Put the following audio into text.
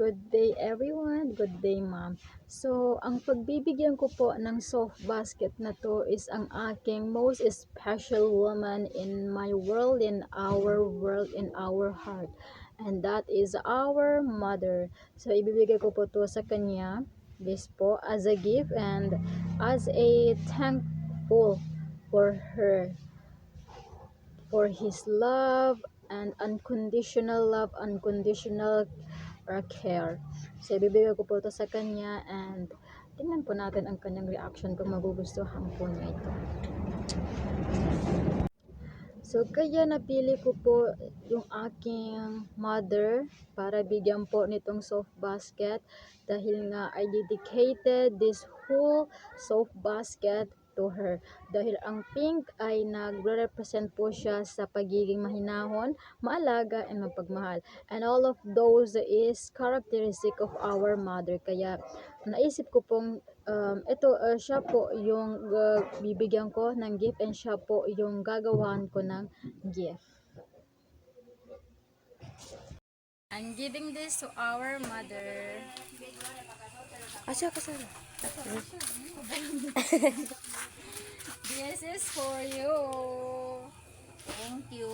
Good day everyone, good day ma'am. So, ang pagbibigyan ko po ng soft basket na to is ang aking most special woman in my world, in our heart. And that is our mother. So, ibibigay ko po to sa kanya, this po, as a gift and as a thankful for her, for his love, unconditional care. So, ibibigay ko po ito sa kanya and tingnan po natin ang kanyang reaction kung magugustuhan po niya ito. So, kaya napili ko po yung aking mother para bigyan po nitong soft basket dahil nga I dedicated this whole soft basket to her. Dahil ang pink ay nagre-represent po siya sa pagiging mahinahon, maalaga, and mapagmahal. And all of those is characteristic of our mother. Kaya naisip ko pong siya po yung bibigyan ko ng gift and siya po yung gagawahan ko ng gift. I'm giving this to our mother. Asya ka sana. This is for you. Thank you.